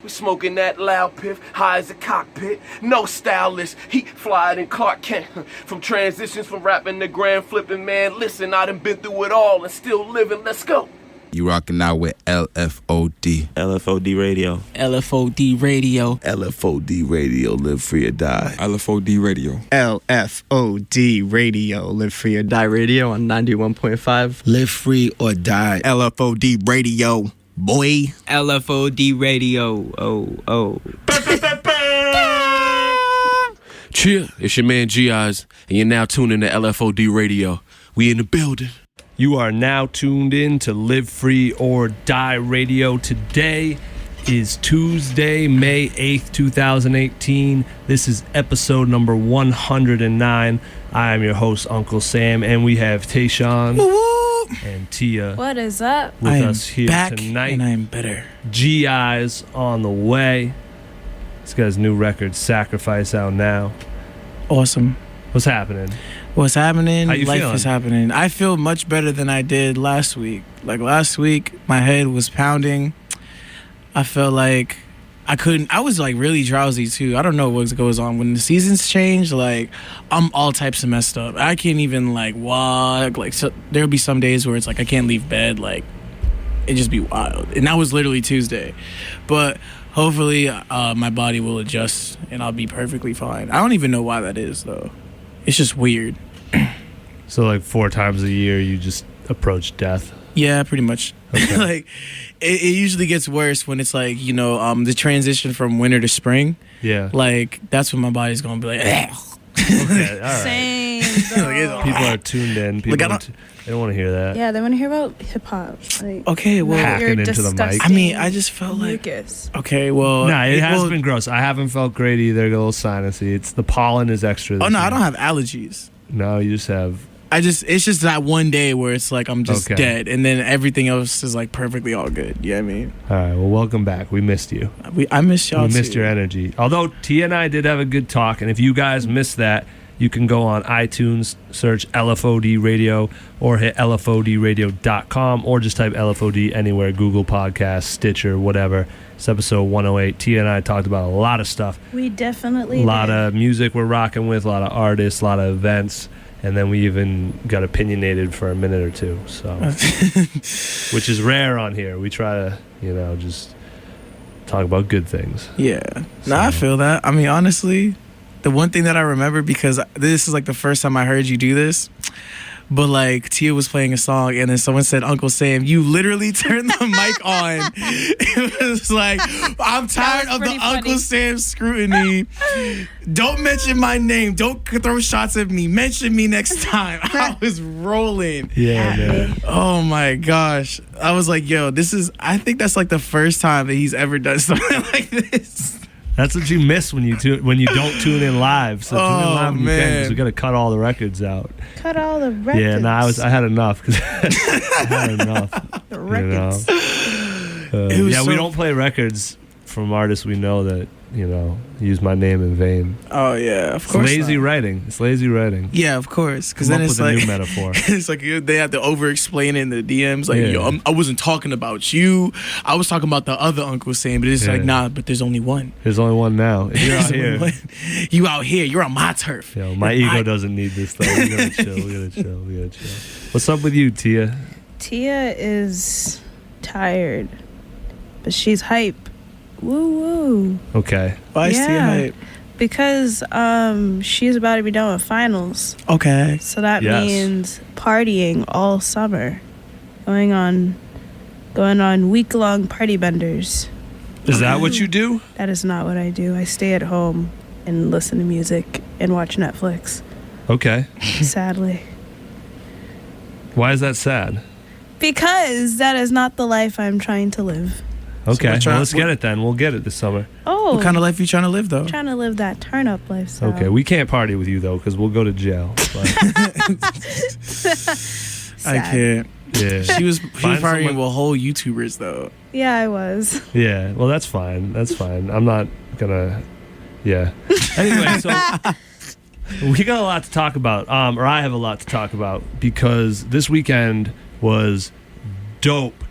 We smoking that loud piff, high as a cockpit. No stylist, heat fly than Clark Kent. From transitions from rapping to grand flipping, man. Listen, I done been through it all and still living. Let's go. You rocking out with LFOD. LFOD Radio. LFOD Radio. LFOD Radio, live free or die. LFOD Radio. LFOD Radio, live free or die radio on 91.5. Live free or die. LFOD Radio, boy. LFOD Radio. Oh. Cheer, it's your man Eyez, and you're now tuning to LFOD Radio. We in the building. You are now tuned in to Live Free or Die Radio. Today is Tuesday, May 8th, 2018. This is episode number 109. I am your host, Uncle Sam, and we have Tashawn and Tia. What is up? With us here back tonight. And I'm better. Eyez on the way. He's got his new record, Sacrifice, out now. Awesome. What's happening? What's happening? How you Life feeling? is happening. I feel much better than I did last week. Like last week, my head was pounding. I felt like I was like really drowsy too. I don't know what goes on. When the seasons change, like I'm all types of messed up. I can't even like walk. Like so, there'll be some days where it's like I can't leave bed. Like it just be wild. And that was literally Tuesday. But hopefully my body will adjust and I'll be perfectly fine. I don't even know why that is though. It's just weird. So like 4 times a year you just approach death? Yeah, pretty much. Okay. Like it usually gets worse when it's like, you know, the transition from winter to spring. Yeah. Like that's when my body's gonna be like, Okay, all right. Same. People are tuned in. People Like, they don't want to hear that. Yeah, they want to hear about hip hop. Like, okay, well, Hacking you're into the mic. disgusting I mean, I just felt like, mucus. okay, well, No, it has well, been gross. I haven't felt great either. A little sinusy. It's the pollen is extra. Oh this no, I year. don't have allergies. No, you just have. It's just that one day where it's like I'm just Okay. dead, and then everything else is like perfectly all good. You know what I mean? All right. Well, welcome back. We missed you. I miss y'all. We missed too. your energy. Although Tia and I did have a good talk, and if you guys missed that, you can go on iTunes, search LFOD Radio, or hit LFODradio.com, or just type LFOD anywhere, Google Podcasts, Stitcher, whatever. It's episode 108. Tia and I talked about a lot of stuff. We definitely A lot did. of music we're rocking with, a lot of artists, a lot of events, and then we even got opinionated for a minute or two, so which is rare on here. We try to, just talk about good things. Yeah. No, I feel that. I mean, honestly, the one thing that I remember, because this is like the first time I heard you do this, but like Tia was playing a song and then someone said, Uncle Sam, you literally turned the mic on. It was like, I'm tired of the pretty Uncle funny. Sam scrutiny. Don't mention my name. Don't throw shots at me. Mention me next time. I was rolling. Yeah, man. Oh my gosh. I was like, yo, I think that's like the first time that he's ever done something like this. That's what you miss when you don't tune in live. So tune in live when you can, because we got to cut all the records out. Cut all the records. Yeah, no, I had enough. I had enough. The records. It was we so- don't play records from artists we know that use my name in vain. Oh yeah, of It's course. lazy not. writing. It's lazy writing. Yeah, of course. Because Come then up it's with a like new metaphor. it's like they have to over-explain it in the DMs. Like, Yeah. yo, I wasn't talking about you. I was talking about the other Uncle Sam. But it's like, Yeah. nah. But there's only one. There's only one now. If you're out There's only here, one. You out here. You're on my turf. my ego doesn't need this though. We gotta chill. We gotta chill. What's up with you, Tia? Tia is tired, but she's hype. Woo woo. Okay. Why is Tia Yeah. hype? Because she's about to be done with finals. Okay. So that Yes. means partying all summer. Going on week-long party benders. Is that what you do? That is not what I do. I stay at home and listen to music and watch Netflix. Okay. Sadly. Why is that sad? Because that is not the life I'm trying to live. Okay. what Well, let's get it then. We'll get it this summer. Oh, What kind of life you trying to live though? I'm trying to live that turn-up lifestyle. Okay. We can't party with you though, because we'll go to jail. But, I can't. yeah. She was Find partying someone- with whole YouTubers though. Yeah, I was. Yeah. Well, that's fine. That's fine. I'm not gonna. Yeah. Anyway, so we got a lot to talk about, or I have a lot to talk about, because this weekend was dope.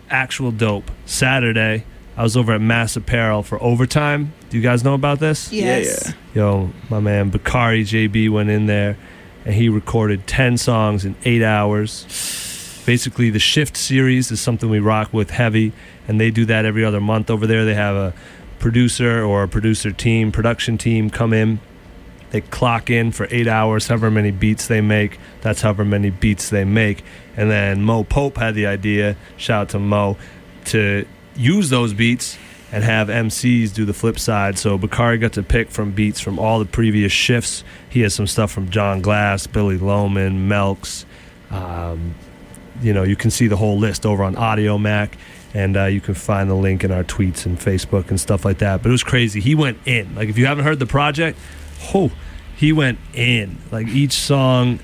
Actual dope. Saturday, I was over at Mass Apparel for overtime. Do you guys know about this? Yes. Yo, my man Bakari JB went in there and he recorded 10 songs in 8 hours. Basically, the Shift series is something we rock with heavy, and they do that every other month over there. They have a producer or a production team come in. They clock in for 8 hours, however many beats they make. That's however many beats they make. And then Mo Pope had the idea, shout out to Mo, to use those beats and have MCs do the flip side. So Bakari got to pick from beats from all the previous shifts. He has some stuff from John Glass, Billy Loman, Melks. You can see the whole list over on Audio Mac, and you can find the link in our tweets and Facebook and stuff like that. But it was crazy. He went in. Like, if you haven't heard the project, he went in. Like, each song,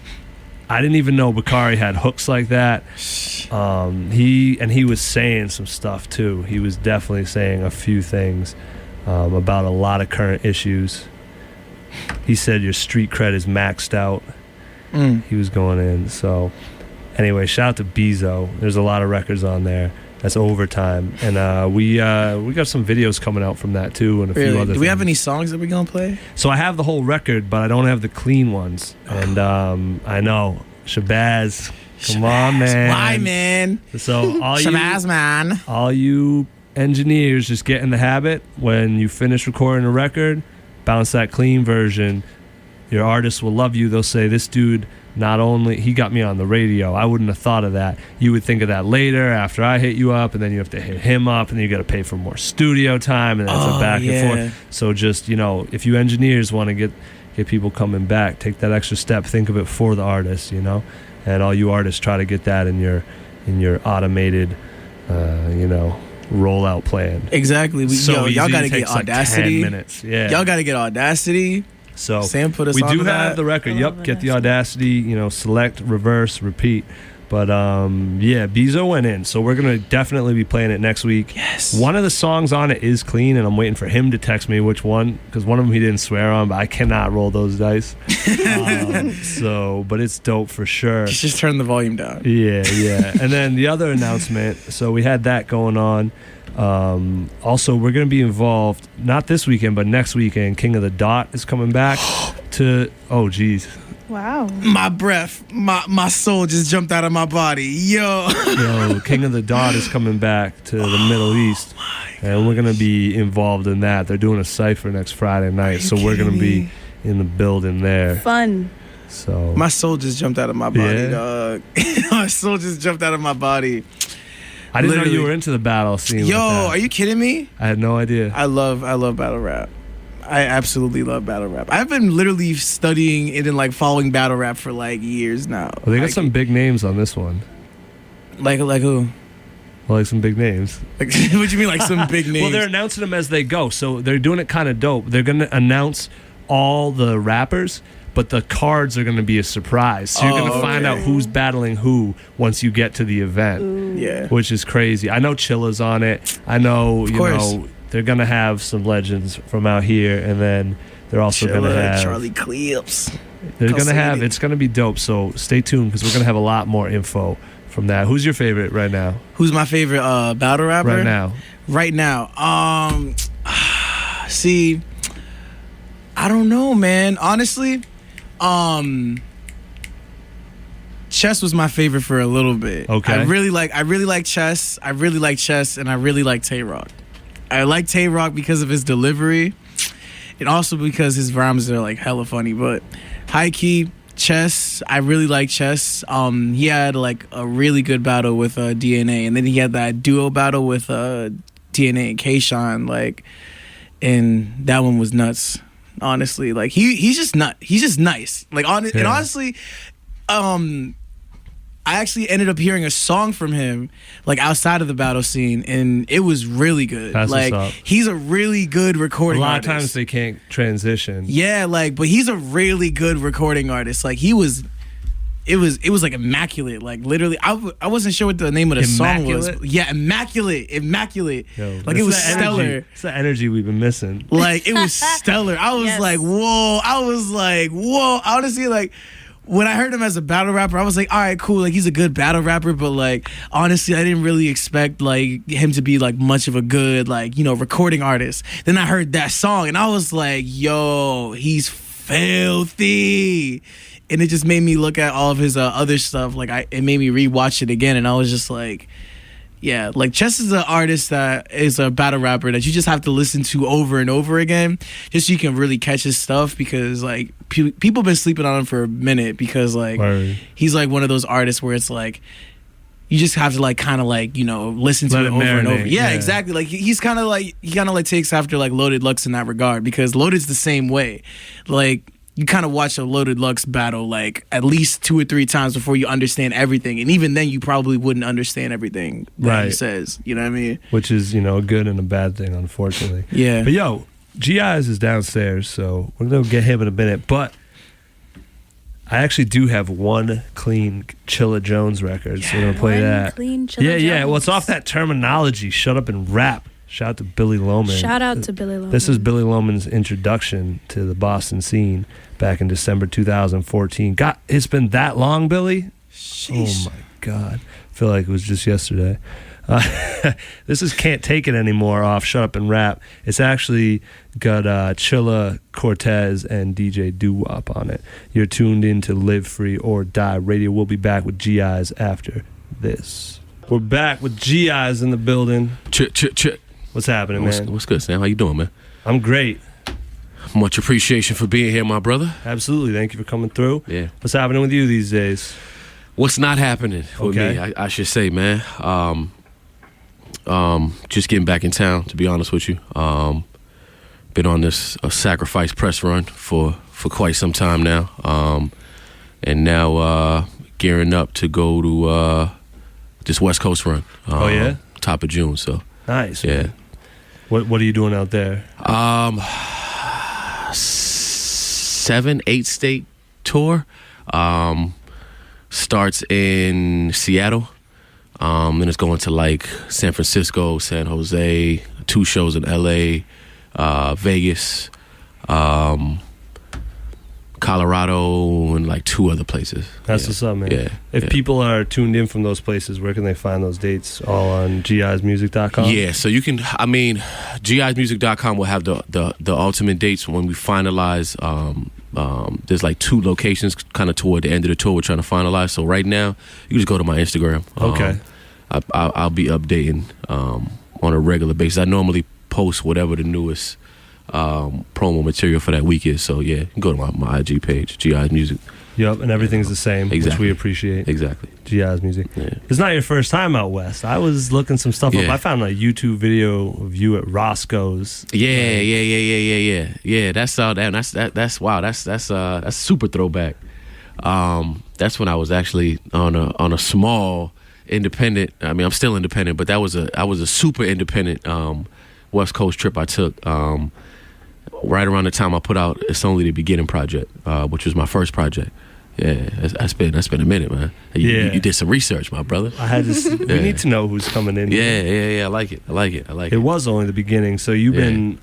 I didn't even know Bakari had hooks like that. He was saying some stuff too. He was definitely saying a few things about a lot of current issues. He said your street cred is maxed out. He was going in. So anyway, shout out to Bezo. There's a lot of records on there. That's overtime, and we got some videos coming out from that too, and a few other. Do we have any songs that we gonna play? So I have the whole record, but I don't have the clean ones. And I know Shabazz, come on, man. Why, man? So Shabazz, man. All you engineers, just get in the habit. When you finish recording a record, bounce that clean version. Your artists will love you. They'll say, "This dude." Not only he got me on the radio, I wouldn't have thought of that. You would think of that later after I hit you up, and then you have to hit him up, and then you got to pay for more studio time, and that's a back and forth. So just, if you engineers want to get people coming back, take that extra step. Think of it for the artists, and all you artists try to get that in your automated, rollout plan. Exactly. Y'all got to get Audacity. 10 minutes. Yeah. Y'all got to get Audacity. So Sam put us we on do that. have the record. Yep, get the Audacity, select, reverse, repeat. But Bezo went in, so we're gonna definitely be playing it next week. Yes. One of the songs on it is clean, and I'm waiting for him to text me which one, because one of them he didn't swear on, but I cannot roll those dice. But it's dope for sure. Just turn the volume down. Yeah. And then the other announcement. So we had that going on. Also, we're going to be involved, not this weekend, but next weekend. King of the Dot is coming back to, Wow. My breath, my soul just jumped out of my body. Yo, King of the Dot is coming back to the Middle East, and we're going to be involved in that. They're doing a cypher next Friday night, so we're going to be in the building there. Fun. So my soul just jumped out of my body, dog. My soul just jumped out of my body. I didn't know you were into the battle scene. Yo, are you kidding me? I had no idea. I love battle rap. I absolutely love battle rap. I've been literally studying it and following battle rap for years now. Well, they got some big names on this one. Like who? Well, some big names. What do you mean some big names? Well, they're announcing them as they go, so they're doing it kind of dope. They're going to announce all the rappers, but the cards are going to be a surprise. So you're going to find out who's battling who once you get to the event. Ooh. Yeah. Which is crazy. I know Chilla's on it. I know, they're going to have some legends from out here, and then they're also going to have Charlie Clips. They're going to have, it's going to be dope, so stay tuned because we're going to have a lot more info from that. Who's your favorite right now? Who's my favorite battle rapper? Right now. See, I don't know, man. Honestly, Chess was my favorite for a little bit. Okay. I really like Chess. I really like Chess, and I really like Tay Rock. I like Tay Rock because of his delivery, and also because his rhymes are hella funny. But high key, Chess, I really like Chess. He had a really good battle with DNA, and then he had that duo battle with DNA and Kayshawn, and that one was nuts. Honestly, he's just nice. And honestly, I actually ended up hearing a song from him outside of the battle scene, and it was really good. That's what's up. He's a really good recording artist. A lot of times they can't transition. Yeah, but he's a really good recording artist. It was immaculate. Literally, I wasn't sure what the name of the song was. Yeah, immaculate. Yo, it was stellar. It's the energy we've been missing. It was stellar. I was Yes. whoa. I was whoa. Honestly, when I heard him as a battle rapper, I was like, all right, cool. Like, he's a good battle rapper, but like, honestly, I didn't really expect like him to be like much of a good, like, you know, recording artist. Then I heard that song and I was like, yo, he's filthy. And it just made me look at all of his other stuff. Like, it made me rewatch it again, and I was just like, yeah, like Chess is an artist that is a battle rapper that you just have to listen to over and over again, just so you can really catch his stuff. Because like people been sleeping on him for a minute, because like he's like one of those artists where it's like you just have to like kind of like, you know, listen to it over and over. Yeah, exactly. Like he kind of like takes after like Loaded Lux in that regard, because Loaded's the same way. Like, you kind of watch a Loaded Lux battle like at least 2 or 3 times before you understand everything. And even then, you probably wouldn't understand everything that he says. You know what I mean? Which is, you know, a good and a bad thing, unfortunately. Yeah. But yo, Eyez is downstairs, so we're going to get him in a minute. But I actually do have one clean Chilla Jones record, so we're going to play that. Clean Chilla Jones. Yeah. Well, it's off that terminology, shut up and rap. Shout out to Billy Loman. Shout out to Billy Loman. This is Billy Loman's introduction to the Boston scene back in December 2014. God, it's been that long, Billy? Sheesh. Oh, my God. I feel like it was just yesterday. This is Can't Take It Anymore off Shut Up and Rap. It's actually got Chilla, Cortez, and DJ Doo-Wop on it. You're tuned in to Live Free or Die Radio. We'll be back with Eyez after this. We're back with Eyez in the building. Chit. What's happening, man? What's good, Sam? How you doing, man? I'm great. Much appreciation for being here, my brother. Absolutely. Thank you for coming through. Yeah. What's happening with you these days? What's not happening with me, I should say, man. Just getting back in town, to be honest with you. Been on this sacrifice press run for quite some time now. And now gearing up to go to this West Coast run. Top of June, so. Nice. Yeah. Man. What are you doing out there? 7-8 state tour. Starts in Seattle. Then it's going to like San Francisco, San Jose, 2 shows in LA, Vegas, Colorado, and like 2 other places. That's what's up, man. Yeah. If people are tuned in from those places, where can they find those dates? All on GIsmusic.com? Yeah, so you can, GIsmusic.com will have the ultimate dates when we finalize. There's like 2 locations kind of toward the end of the tour we're trying to finalize. So right now, you just go to my Instagram. Okay. I'll be updating on a regular basis. I normally post whatever the newest promo material for that week is. So yeah, you can go to my IG page, Eyez Music. Yep, and everything's the same, exactly. Which we appreciate. Exactly. Eyez Music. Yeah. It's not your first time out west. I was looking some stuff up. Yeah. I found a YouTube video of you at Roscoe's. Yeah. That's that's wow. That's super throwback. That's when I was actually on a small independent. I mean, I'm still independent, but I was a super independent West Coast trip I took. Right around the time I put out It's Only the Beginning project, which was my first project. Yeah, that's been a minute, man. You did some research, my brother. I had to. We need to know who's coming in. Yeah. I like it. It was only the beginning, so you've been,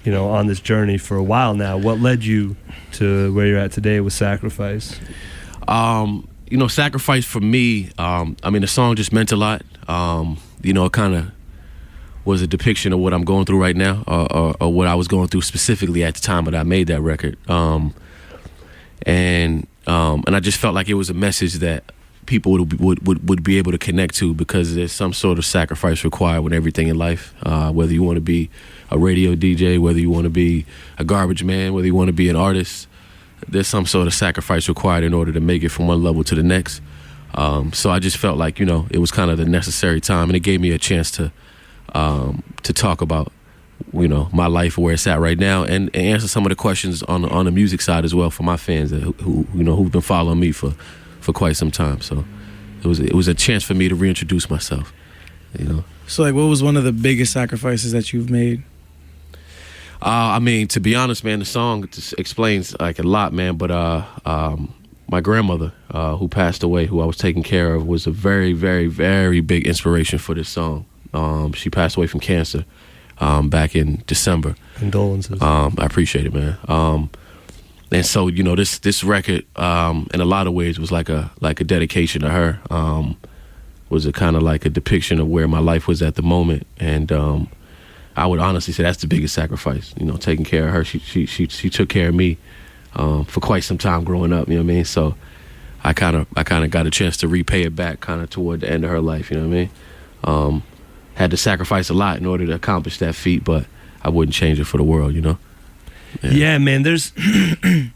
on this journey for a while now. What led you to where you're at today with Sacrifice? Sacrifice for me. The song just meant a lot. It kind of was a depiction of what I'm going through right now, or what I was going through specifically at the time that I made that record. And I just felt like it was a message that people would be able to connect to, because there's some sort of sacrifice required with everything in life. Whether you want to be a radio DJ, whether you want to be a garbage man, whether you want to be an artist, there's some sort of sacrifice required in order to make it from one level to the next. So I just felt like, it was kind of the necessary time, and it gave me a chance to talk about, my life, where it's at right now, and answer some of the questions on the music side as well for my fans who've been following me for quite some time. So it was a chance for me to reintroduce myself. So like, what was one of the biggest sacrifices that you've made? To be honest, man, the song explains like a lot, man. But my grandmother, who passed away, who I was taking care of, was a very, very, very big inspiration for this song. She passed away from cancer back in December. Condolences. I appreciate it, man. And so, you know, this record, in a lot of ways, was like a dedication to her. Was a kind of like a depiction of where my life was at the moment, and I would honestly say that's the biggest sacrifice. You know, taking care of her. She took care of me for quite some time growing up. You know what I mean? So I kind of got a chance to repay it back kind of toward the end of her life. You know what I mean? Had to sacrifice a lot in order to accomplish that feat, but I wouldn't change it for the world. You know? Yeah, man. There's.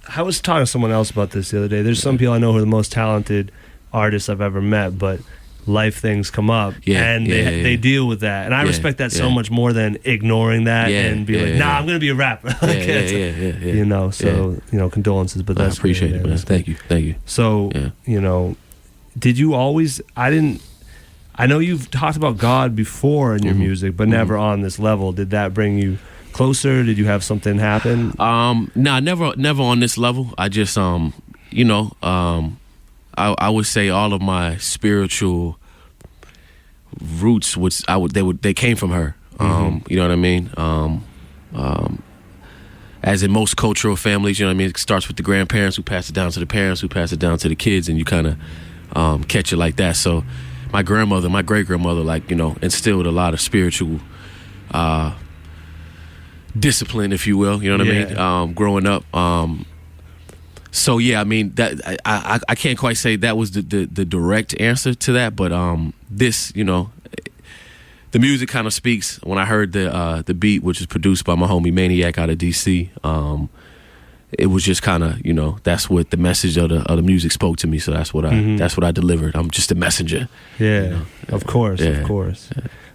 I was talking to someone else about this the other day. There's some people I know who are the most talented artists I've ever met, but life things come up, and they deal with that. And I respect that so much more than ignoring that and be like, nah, I'm going to be a rapper. You know, so, you know, condolences, but that's I appreciate it, man. Thank you. So, you know, did you always, I know you've talked about God before in your music, but never on this level. Did that bring you closer? Did you have something happen? Nah, never on this level. I just, you know, I would say all of my spiritual roots they came from her. You know what I mean? As in most cultural families, you know what I mean? It starts with the grandparents who pass it down to the parents who pass it down to the kids, and you kind of catch it like that. So my grandmother, my great-grandmother, like, you know, instilled a lot of spiritual discipline, if you will. You know what I mean? Growing up. So yeah, I mean that I can't quite say that was the direct answer to that, but this, you know, the music kind of speaks. When I heard the beat, which is produced by my homie Maniac out of DC, it was just kind of, you know, that's what the message of the music spoke to me. So that's what I delivered. I'm just a messenger. Yeah, you know? of course. Yeah.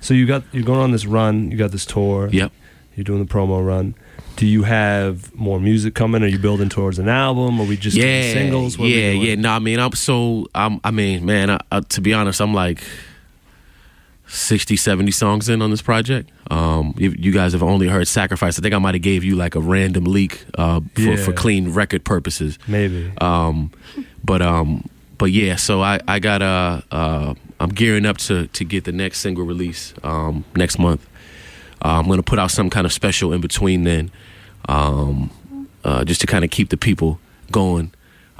So you're going on this run. You got this tour. Yep. You're doing the promo run. Do you have more music coming? Are you building towards an album? Are we just doing singles? What No, I mean, man, to be honest, I'm like 60, 70 songs in on this project. You guys have only heard Sacrifice. I think I might have gave you like a random leak for clean record purposes. Maybe. But yeah, so I got I'm gearing up to get the next single release next month. I'm going to put out some kind of special in between then, just to kind of keep the people going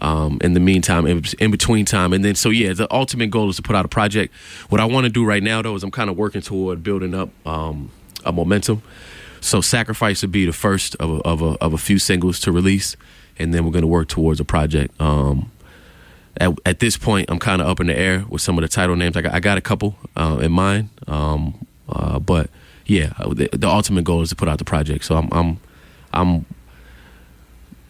in the meantime, in between time. And then, so yeah, the ultimate goal is to put out a project. What I want to do right now, though, is I'm kind of working toward building up a momentum. So Sacrifice would be the first of a few singles to release, and then we're going to work towards a project. At this point, I'm kind of up in the air with some of the title names. I got a couple in mind, but yeah, the ultimate goal is to put out the project. So I'm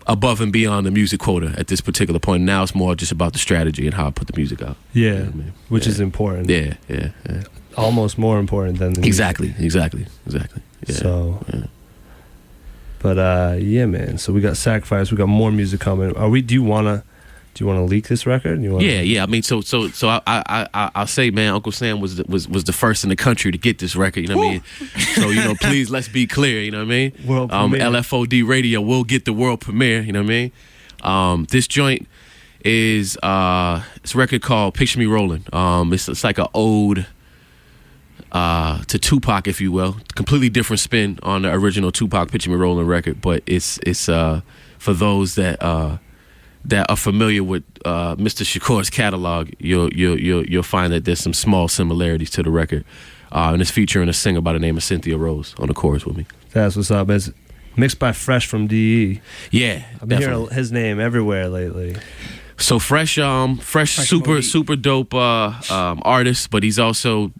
above and beyond the music quota at this particular point. Now it's more just about the strategy and how I put the music out. Yeah, you know what I mean? Which is important. Yeah. Almost more important than the exactly. Yeah. So, but yeah, man. So we got Sacrifice. We got more music coming. Do you wanna leak this record? Yeah. I mean, so I'll say, man, Uncle Sam was the first in the country to get this record. You know what I mean? So, you know, please, let's be clear. You know what I mean? World premiere. LFOD Radio will get the world premiere. You know what I mean? This joint is it's a record called Picture Me Rolling. It's like an ode to Tupac, if you will. Completely different spin on the original Tupac Picture Me Rolling record, but it's for those that are familiar with Mr. Shakur's catalog, you'll find that there's some small similarities to the record, and it's featuring a singer by the name of Cynthia Rose on the chorus with me. That's what's up. It's mixed by Fresh from DE. Yeah, I've been hearing his name everywhere lately. So Fresh, super dope artist, but he's also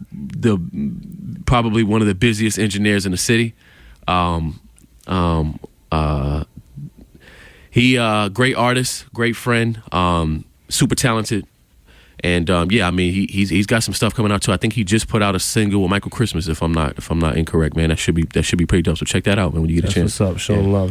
probably one of the busiest engineers in the city. He great artist, great friend, super talented, and yeah, I mean he's got some stuff coming out too. I think he just put out a single with Michael Christmas, if I'm not incorrect, man. That should be pretty dope. So check that out, man, when you get a chance. What's up?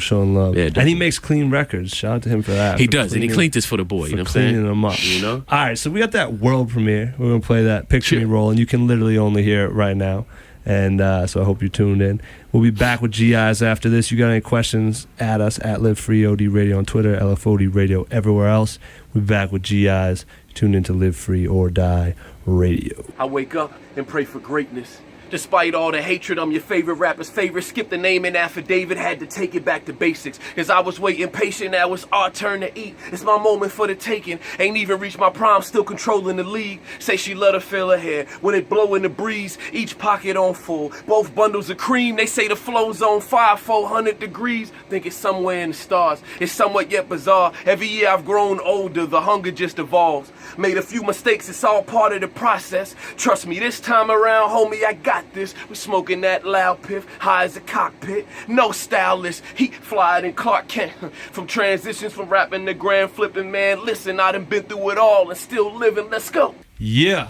Showing love. Yeah, and he makes clean records. Shout out to him for that. He does, and he cleaned this for the boy. You know what I'm saying? Cleaning them up. You know. All right, so we got that world premiere. We're gonna play that Picture Me Rolling. You can literally only hear it right now. And so I hope you're tuned in. We'll be back with Eyez after this. You got any questions, add us at Live Free OD Radio on Twitter, LFOD Radio everywhere else. We'll be back with Eyez. Tune in to Live Free or Die Radio. I wake up and pray for greatness. Despite all the hatred, I'm your favorite rapper's favorite. Skip the name and affidavit, had to take it back to basics. Cause I was waiting patient, now it's our turn to eat. It's my moment for the taking. Ain't even reached my prime, still controlling the league. Say she let her feel her hair when it blow in the breeze. Each pocket on full, both bundles of cream. They say the flow's on fire, 400 degrees. Think it's somewhere in the stars. It's somewhat yet bizarre. Every year I've grown older, the hunger just evolves. Made a few mistakes, it's all part of the process. Trust me, this time around, homie, I got this. We smoking that loud piff, high as a cockpit. No stylist, heat fly than Clark Kent. From transitions from rapping to grand flipping, man. Listen, I done been through it all and still living. Let's go. Yeah.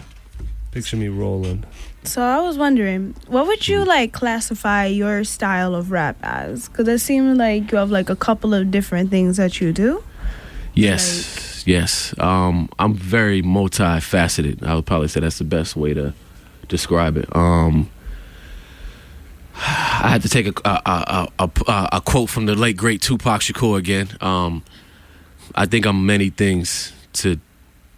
Picture me rolling. So I was wondering, what would you like classify your style of rap as? Because it seems like you have like a couple of different things that you do. Yes, yes. I'm very multifaceted. I would probably say that's the best way to describe it. I had to take a quote from the late great Tupac Shakur again. I think I'm many things to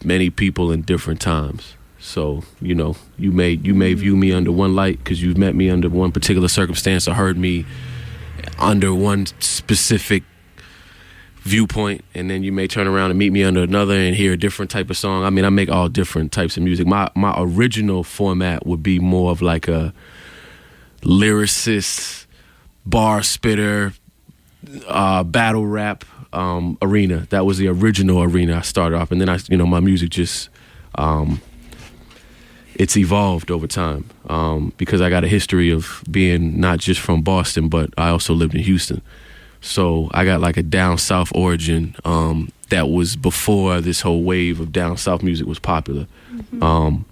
many people in different times. So, you know, you may view me under one light because you've met me under one particular circumstance or heard me under one specific viewpoint, and then you may turn around and meet me under another and hear a different type of song. I mean, I make all different types of music. My original format would be more of like a lyricist, bar spitter, battle rap arena. That was the original arena I started off, and then my music just it's evolved over time because I got a history of being not just from Boston, but I also lived in Houston. So I got like a down south origin that was before this whole wave of down south music was popular. Mm-hmm.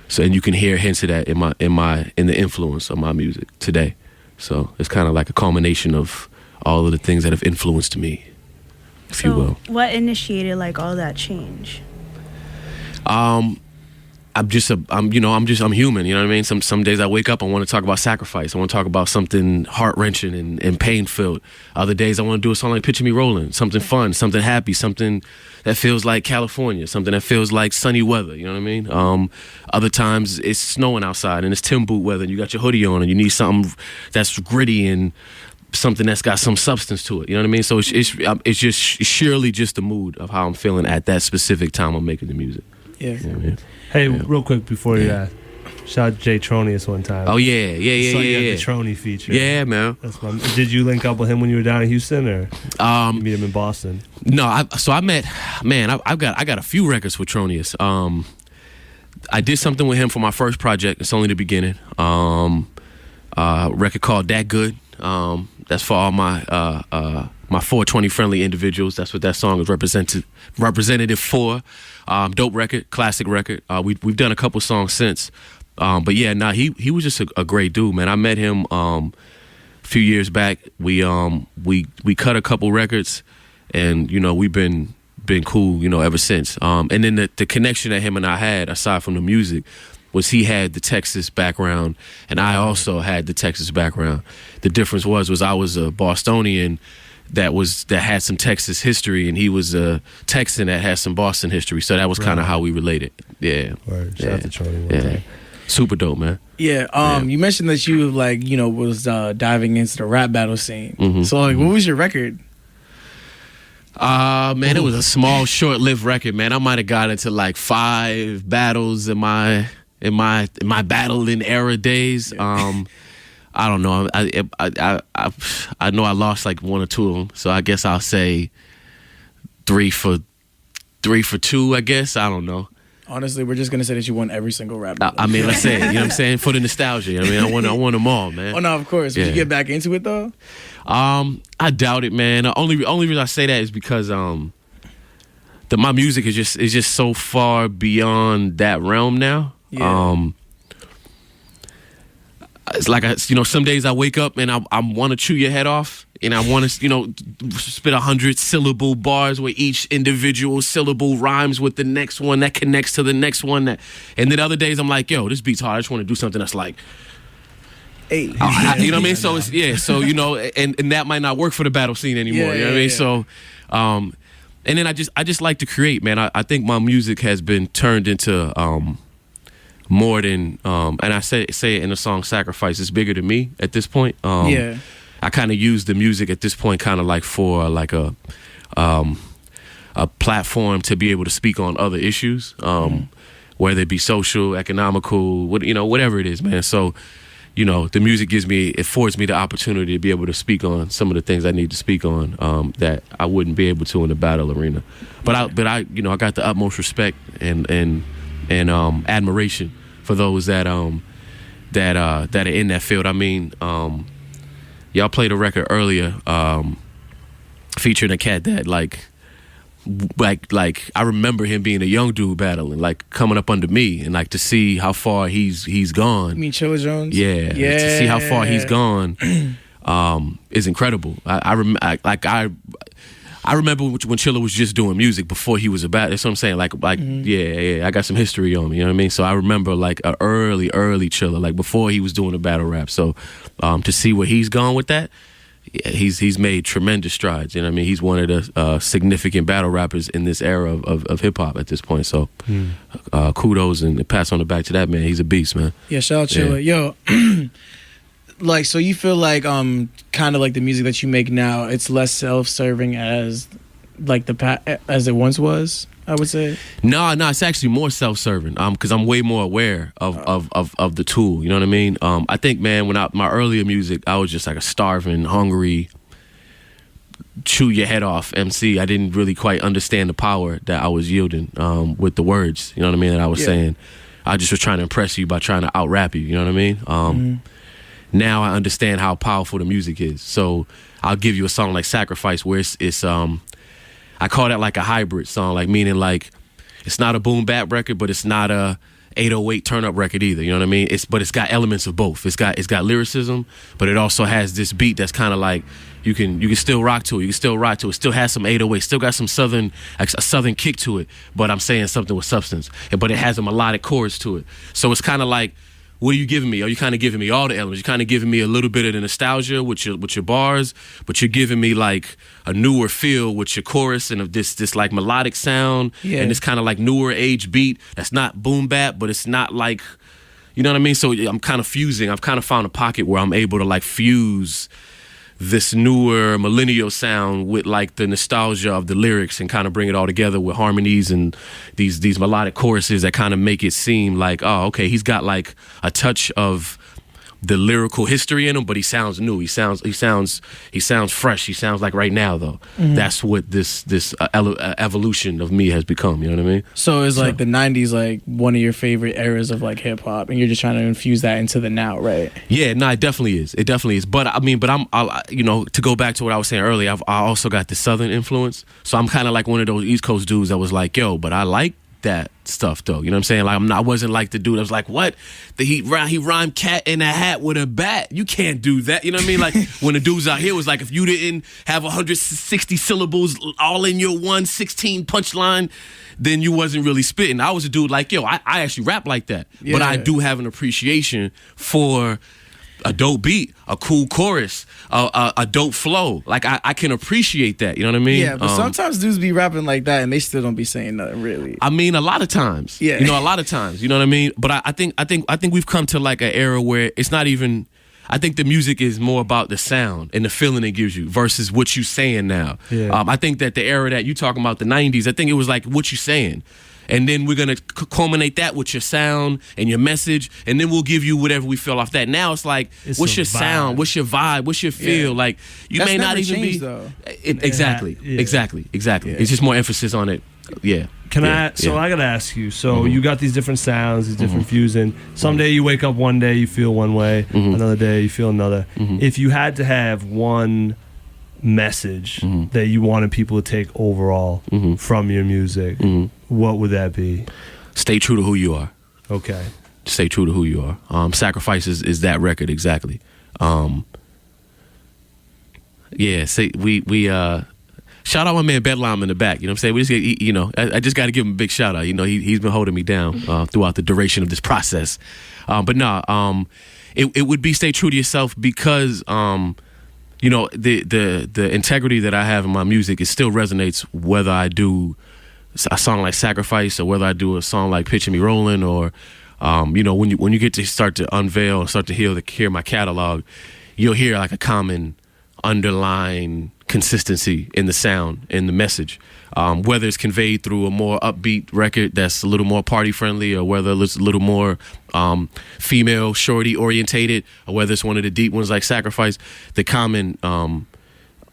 So and you can hear hints of that in the influence of my music today. So it's kind of like a culmination of all of the things that have influenced me, if you will. What initiated like all that change? I'm human, you know what I mean? Some days I wake up, I want to talk about sacrifice. I want to talk about something heart-wrenching and pain-filled. Other days I want to do a song like Picture Me Rolling, something fun, something happy, something that feels like California, something that feels like sunny weather, you know what I mean? Other times it's snowing outside and it's Tim boot weather and you got your hoodie on and you need something that's gritty and something that's got some substance to it, you know what I mean? So it's just surely just the mood of how I'm feeling at that specific time I'm making the music. Yeah. You know what I mean? Hey, real quick before you shout out Jay Tronius one time. Oh yeah. The Trony feature. Yeah, man. Did you link up with him when you were down in Houston, or you meet him in Boston? No, I met. Man, I got a few records with Tronius. I did something with him for my first project. It's only the beginning. Record called That Good. That's for all my 420 friendly individuals. That's what that song is representative for. Dope record, classic record. We've done a couple songs since, but yeah, he was just a great dude, man. I met him a few years back. We cut a couple records, and we've been cool, ever since. And then the connection that him and I had, aside from the music, was he had the Texas background, and I also had the Texas background. The difference was I was a Bostonian that had some Texas history, and he was a Texan that had some Boston history. So that was kind of how we related. Yeah. Word. Shout out to Charlie. Yeah. Super dope, man. Yeah. You mentioned that you was diving into the rap battle scene. Mm-hmm. So what was your record? Man, it was a small, short-lived record, man. I might have got into like 5 battles in my battling era days. I don't know. I know I lost like 1 or 2 of them, so I guess I'll say 3 for 2. I guess I don't know. Honestly, we're just gonna say that you won every single rap battle. I mean, let's say it. You know what I'm saying? For the nostalgia. You know what I mean, I won them all, man. Oh no, of course. Would you get back into it though? I doubt it, man. The only reason I say that is because my music is just so far beyond that realm now. Yeah. It's like some days I wake up and I want to chew your head off, and I want to spit 100 syllable bars where each individual syllable rhymes with the next one that connects to the next one. And then other days I'm like, yo, this beat's hard. I just want to do something that's like, hey, you know what I mean? So it's and that might not work for the battle scene anymore. You know what I mean? So, and then I just like to create, man. I think my music has been turned into more than and I say it in the song Sacrifice, it's bigger than me at this point. Yeah. I kind of use the music at this point kind of like for like a platform to be able to speak on other issues, whether it be social, economical, whatever it is, man. So, the music affords me the opportunity to be able to speak on some of the things I need to speak on that I wouldn't be able to in the battle arena. But I got the utmost respect and admiration for those that are in that field. I mean, y'all played a record earlier featuring a cat that like I remember him being a young dude battling, like coming up under me, and like to see how far he's gone. You mean Chilla Jones? Yeah. To see how far he's gone is incredible. I remember when Chilla was just doing music before he was a battle. That's what I'm saying. Yeah, I got some history on me. You know what I mean? So I remember like an early Chilla, like before he was doing a battle rap. So to see where he's gone with that. Yeah, he's made tremendous strides. You know what I mean? He's one of the significant battle rappers in this era of hip hop at this point. So kudos and pass on the back to that man. He's a beast, man. Yeah, shout out Chilla. Yeah. Yo, like, so you feel like kind of like the music that you make now, it's less self-serving as like as it once was, I would say. No, it's actually more self-serving. Because I'm way more aware of the tool. You know what I mean? I think, man, my earlier music, I was just like a starving, hungry, chew your head off MC. I didn't really quite understand the power that I was yielding with the words. You know what I mean? That I was saying. I just was trying to impress you by trying to out-rap you. You know what I mean? Now I understand how powerful the music is. So I'll give you a song like Sacrifice, where it's I call that like a hybrid song, like meaning like it's not a boom bap record, but it's not a 808 turn up record either. You know what I mean? But it's got elements of both. It's got lyricism, but it also has this beat that's kind of like you can still rock to it. You can still rock to it. Still has some 808. Still got some a southern kick to it. But I'm saying something with substance. But it has a melodic chorus to it. So it's kind of like, what are you giving me? Are you kind of giving me all the elements? You're kind of giving me a little bit of the nostalgia with your bars, but you're giving me like a newer feel with your chorus and of this like melodic sound and this kind of like newer age beat that's not boom bap, but it's not like, you know what I mean? So I'm kind of fusing. I've kind of found a pocket where I'm able to like fuse this newer millennial sound with like the nostalgia of the lyrics and kind of bring it all together with harmonies and these melodic choruses that kind of make it seem like, oh, okay, he's got like a touch of the lyrical history in him, but he sounds new. He sounds fresh. He sounds like right now though. That's what this evolution of me has become. You know what I mean? So it's like the 90s, like one of your favorite eras of like hip hop, and you're just trying to infuse that into the now, right? Yeah, no, it definitely is. It definitely is. But to go back to what I was saying earlier, I also got the Southern influence. So I'm kind of like one of those East Coast dudes that was like, yo, but I like that stuff though. You know what I'm saying? Like I wasn't like the dude that was like, what? He rhymed cat in a hat with a bat. You can't do that. You know what I mean? Like when the dudes out here was like, if you didn't have 160 syllables all in your 116 punchline, then you wasn't really spitting. I was a dude like, yo, I actually rap like that. Yeah. But I do have an appreciation for a dope beat, a cool chorus, a dope flow. Like I can appreciate that. You know what I mean? Yeah, but sometimes dudes be rapping like that and they still don't be saying nothing really. I mean, a lot of times. Yeah. A lot of times. You know what I mean? But I think we've come to like an era where it's not even. I think the music is more about the sound and the feeling it gives you versus what you saying now. Yeah. I think that the era that you talking about, the 90s, I think it was like what you saying. And then we're going to culminate that with your sound and your message, and then we'll give you whatever we feel off that. Now it's like, what's your sound? What's your vibe? What's your feel? Like, you may not even be... Exactly. Yeah. Exactly. Yeah. It's just more emphasis on it. Yeah. I got to ask you, so you got these different sounds, these different fusing. Someday you wake up one day, you feel one way. Another day, you feel another. If you had to have one message that you wanted people to take overall from your music, what would that be? Stay true to who you are. Okay. Stay true to who you are. Sacrifice is that record exactly. Shout out my man Bedlam in the back. You know what I'm saying? I just got to give him a big shout out. He's been holding me down throughout the duration of this process. It would be stay true to yourself because the integrity that I have in my music, it still resonates whether I do a song like Sacrifice or whether I do a song like Picture Me Rolling or You know, when you get to start to unveil and start to hear my catalog, you'll hear like a common underlying consistency in the sound, in the message. Whether it's conveyed through a more upbeat record that's a little more party friendly, or whether it's a little more female shorty orientated, or whether it's one of the deep ones like Sacrifice, the common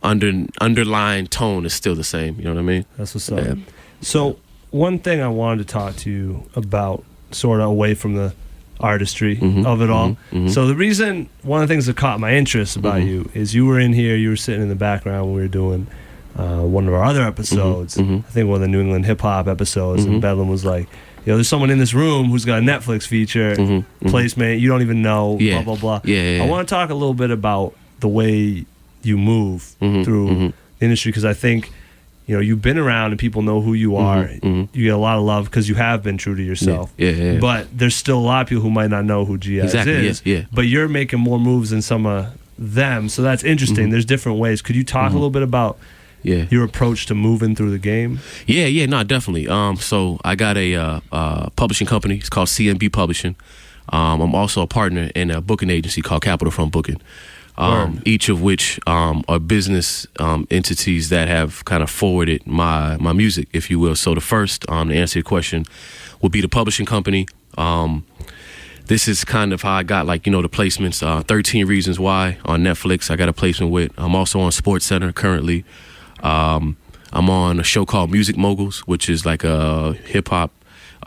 underlying tone is still the same. You know what I mean? That's what's up. Yeah. So one thing I wanted to talk to you about, sort of away from the artistry of it all. So the reason, one of the things that caught my interest about you is you were in here, you were sitting in the background when we were doing one of our other episodes, I think one of the New England hip hop episodes, and Bedlam was like, you know, there's someone in this room who's got a Netflix feature, placement, you don't even know, blah, blah, blah. I want to talk a little bit about the way you move through the industry, because I think, you know, you've been around and people know who you are. You get a lot of love because you have been true to yourself. But there's still a lot of people who might not know who Eyez is. But you're making more moves than some of them. So that's interesting. There's different ways. Could you talk a little bit about your approach to moving through the game? No, definitely. So I got a publishing company. It's called CMB Publishing. I'm also a partner in a booking agency called Capital Front Booking. Each of which are business entities that have kind of forwarded my music, if you will. So the first, to answer your question, would be the publishing company. This is kind of how I got, like, you know, the placements. 13 Reasons Why on Netflix, I got a placement with. I'm also on SportsCenter currently. I'm on a show called Music Moguls, which is like a hip-hop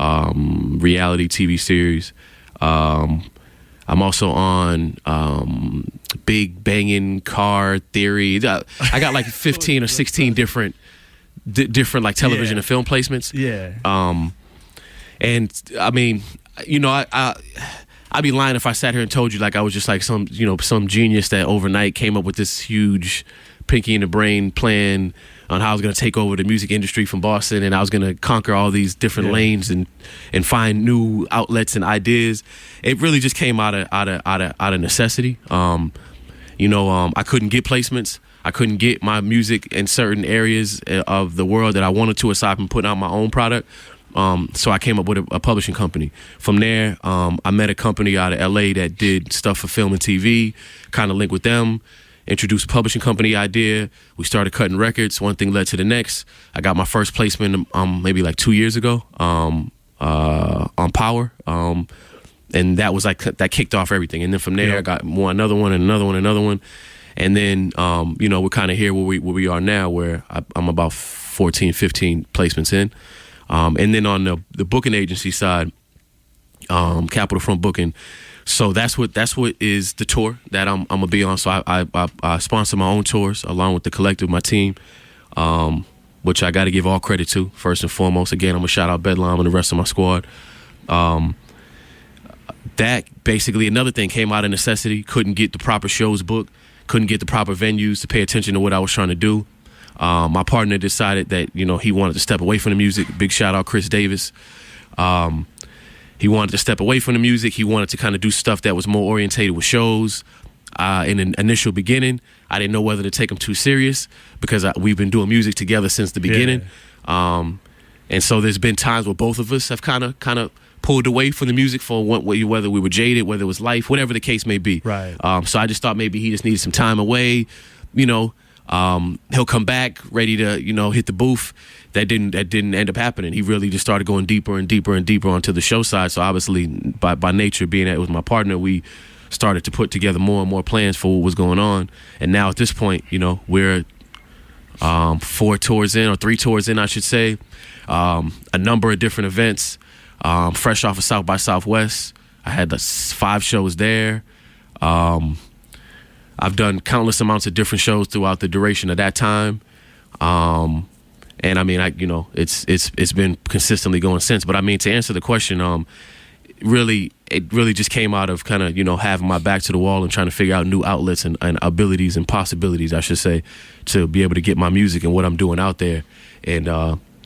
reality TV series. I'm also on Big Bangin' Car Theory. I got like 15 or 16 different like television and film placements. And I mean, you know, I'd be lying if I sat here and told you like I was just like some genius that overnight came up with this huge Pinky in the Brain plan on how I was going to take over the music industry from Boston, and I was going to conquer all these different lanes and find new outlets and ideas. It really just came out of necessity. You know, I couldn't get placements. I couldn't get my music in certain areas of the world that I wanted to, aside from putting out my own product. So I came up with a publishing company. From there, I met a company out of LA that did stuff for film and TV, kind of linked with them. Introduced a publishing company idea. We started cutting records. One thing led to the next. I got my first placement maybe like 2 years ago on Power. And that was like, that kicked off everything. And then from there, I got another one. And then, you know, we're kind of here where we are now, where I'm about 14, 15 placements in. And then on the booking agency side, Capital Front Booking, so that's what is the tour that I'm gonna be on. So I sponsor my own tours along with the collective, my team, which I got to give all credit to first and foremost. Again, I'm gonna shout out Bedlam and the rest of my squad. That basically, another thing came out of necessity. Couldn't get the proper shows booked, couldn't get the proper venues to pay attention to what I was trying to do. My partner decided that, you know, he wanted to step away from the music. Big shout out Chris Davis. He wanted to step away from the music. He wanted to kind of do stuff that was more orientated with shows. In an initial beginning, I didn't know whether to take him too serious because we've been doing music together since the beginning. And so there's been times where both of us have kind of pulled away from the music for whether we were jaded, whether it was life, whatever the case may be. Right. So I just thought maybe he just needed some time away. You know, he'll come back ready to, you know, hit the booth. That didn't end up happening. He really just started going deeper and deeper and deeper onto the show side. So obviously, by nature, being that it was my partner, we started to put together more and more plans for what was going on. And now at this point, you know, we're 3 tours in, I should say. A number of different events. Fresh off of South by Southwest, I had 5 shows there. I've done countless amounts of different shows throughout the duration of that time. And I mean, it's been consistently going since. But I mean, to answer the question, it really just came out of kind of, you know, having my back to the wall and trying to figure out new outlets and abilities and possibilities, I should say, to be able to get my music and what I'm doing out there. And,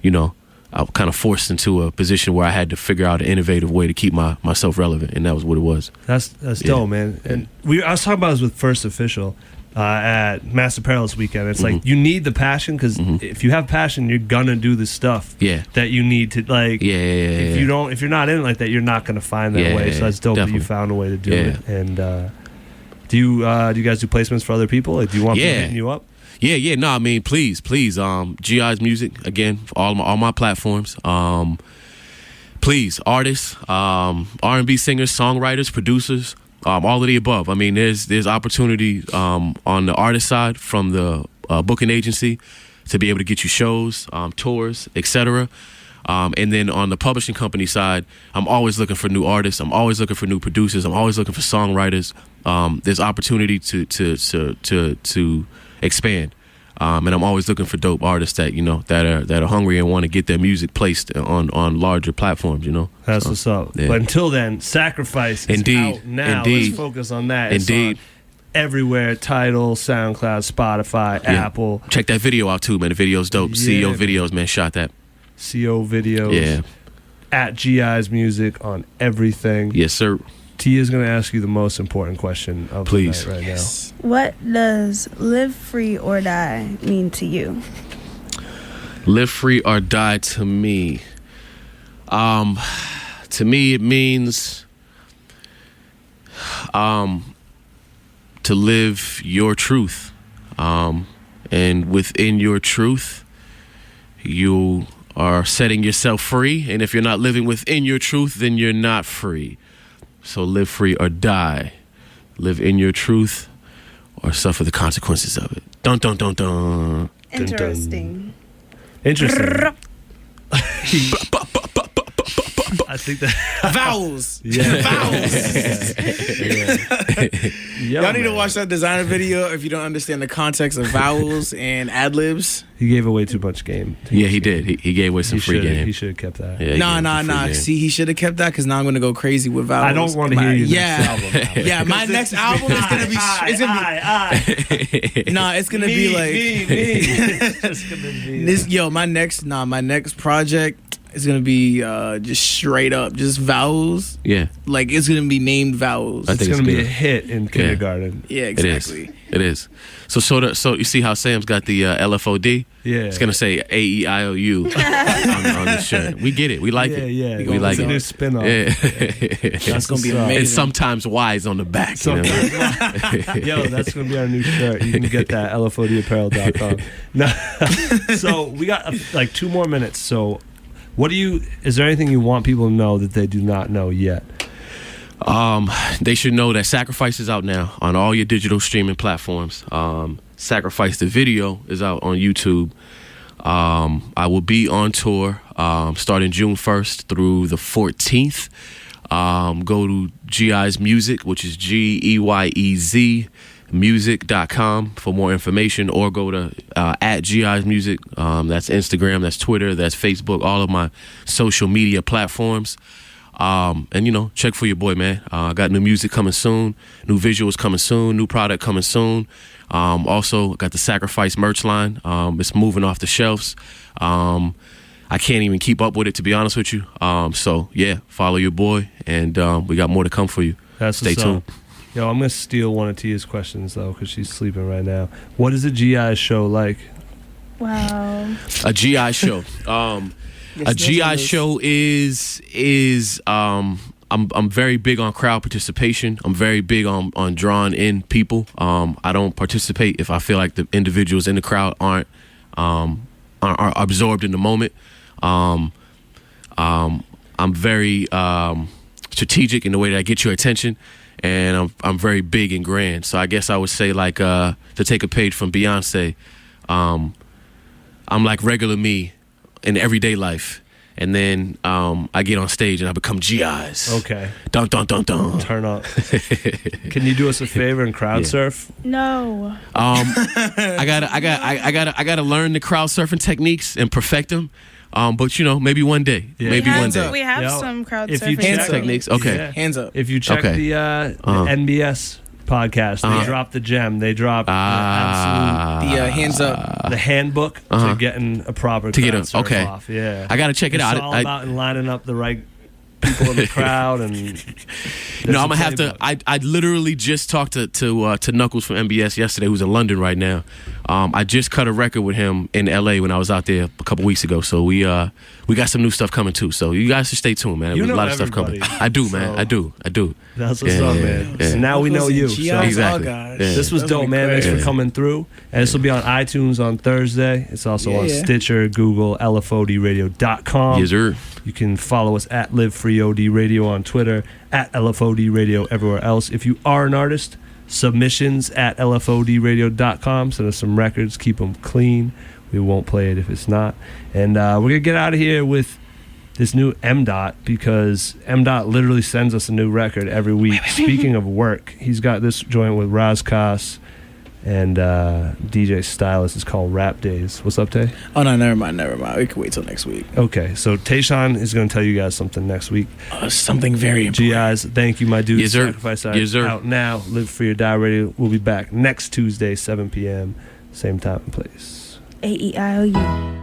you know, I was kind of forced into a position where I had to figure out an innovative way to keep myself relevant, and that was what it was. That's dope, man. And I was talking about this with First Official. at Mass Apparel this weekend. It's like you need the passion, because if you have passion, you're gonna do the stuff that you need to, like. If you're not in it like that, you're not gonna find that way. So that's dope that you found a way to do it. And do you guys do placements for other people? Like, do you want people hitting you up? Yeah. No, I mean, please. GI's music again, for all my platforms. Please, artists, R&B singers, songwriters, producers. All of the above. I mean, there's opportunity on the artist side from the booking agency to be able to get you shows, tours, etc. And then on the publishing company side, I'm always looking for new artists. I'm always looking for new producers. I'm always looking for songwriters. There's opportunity to expand. And I'm always looking for dope artists that are hungry and want to get their music placed on larger platforms. That's what's up. Yeah. But until then, Sacrifice is out now. Let's focus on that. Indeed. It's on everywhere: Tidal, SoundCloud, Spotify, Apple. Check that video out too, man. The video's dope. CEO videos, man. Shot that. CO videos. Yeah. At GI's music on everything. Yes, sir. T is going to ask you the most important question of the night right now. What does live free or die mean to you? Live free or die to me. To me, it means to live your truth. And within your truth, you are setting yourself free. And if you're not living within your truth, then you're not free. So live free or die. Live in your truth or suffer the consequences of it. Dun, dun, dun, dun. Interesting. Interesting. I think that vowels. Yeah. Vowels. Y'all need to man. watch that designer video if you don't understand the context of vowels and ad libs. He gave away too much game. He did. He gave away some free game. He should have kept that. Yeah, Nah. See, he should have kept that because now I'm gonna go crazy with vowels. I don't want to hear your next album. Yeah, my next album is gonna be. It's gonna be like. It's just gonna be This, my next project is gonna be just straight up, just vowels. Yeah. Like it's gonna be named vowels. It's gonna be a hit in kindergarten. Yeah, exactly. It is. So you see how Sam's got the LFOD? Yeah. It's gonna say AEIOU on the shirt. We get it. We like it. Yeah. We like a it. new spin-off. Yeah. That's gonna be amazing. And sometimes Y's on the back. Yo, that's gonna be our new shirt. You can get that at LFODapparel.com. So we got like 2 more minutes. So is there anything you want people to know that they do not know yet? They should know that Sacrifice is out now on all your digital streaming platforms. Sacrifice the video is out on YouTube. I will be on tour starting June 1st through the 14th. Go to GI's Music, which is GEYEZ music.com for more information, or go to at GI's Music. That's Instagram, that's Twitter, that's Facebook, all of my social media platforms. And check for your boy, man. I got new music coming soon, new visuals coming soon, new product coming soon. Also got the Sacrifice merch line. It's moving off the shelves. I can't even keep up with it, to be honest with you. So yeah, follow your boy, and we got more to come for you. Stay tuned. Yo, I'm gonna steal one of Tia's questions though, because she's sleeping right now. What is a GI show like? Wow. A GI show. A GI show is I'm very big on crowd participation. I'm very big on drawing in people. I don't participate if I feel like the individuals in the crowd aren't absorbed in the moment. I'm very strategic in the way that I get your attention, and I'm very big and grand. So I guess I would say, like, to take a page from Beyonce, I'm like regular me in everyday life, and then I get on stage and I become GI's. Okay. Dun dun dun dun. Turn up. Can you do us a favor and crowd surf? No. I gotta learn the crowd surfing techniques and perfect them. But maybe one day. Yeah. Maybe one day. We have some crowd if you surfing check techniques. Okay. Yeah. Hands up. If you check the NBS podcast, they dropped the gem. They dropped the hands up. the handbook to getting a proper crowd surf off. Yeah. I gotta check it out. It's all about lining up the right people in the crowd and. No, I'm gonna have to. I literally just talked to Knuckles from MBS yesterday, who's in London right now. I just cut a record with him in LA when I was out there a couple weeks ago. So we got some new stuff coming too. So you guys should stay tuned, man. You There's know a lot of stuff everybody, coming. I do, man. I do. That's what's up, man. Yeah. So now we know you. So. Exactly. Yeah. This was dope, man. Thanks for coming through. And this will be on iTunes on Thursday. It's also on Stitcher, Google, LFODradio.com. Yes, sir. You can follow us at LiveFreeOD Radio on Twitter, at LFOD Radio everywhere else. If you are an artist, submissions at LFODradio.com. Send us some records. Keep them clean. We won't play it if it's not. And we're going to get out of here with this new M-Dot, because M-Dot literally sends us a new record every week. Speaking of work, he's got this joint with Razkos and DJ Stylist. It's called Rap Days. What's up, Tay? Oh, no, never mind. We can wait till next week. Okay, so Tashawn is going to tell you guys something next week. Something very important. Eyez, thank you, my dude. Yes, sir. Sacrifice Yes, sir. out now. Live Free or Die Radio. We'll be back next Tuesday, 7 p.m., same time and place. AEIOU.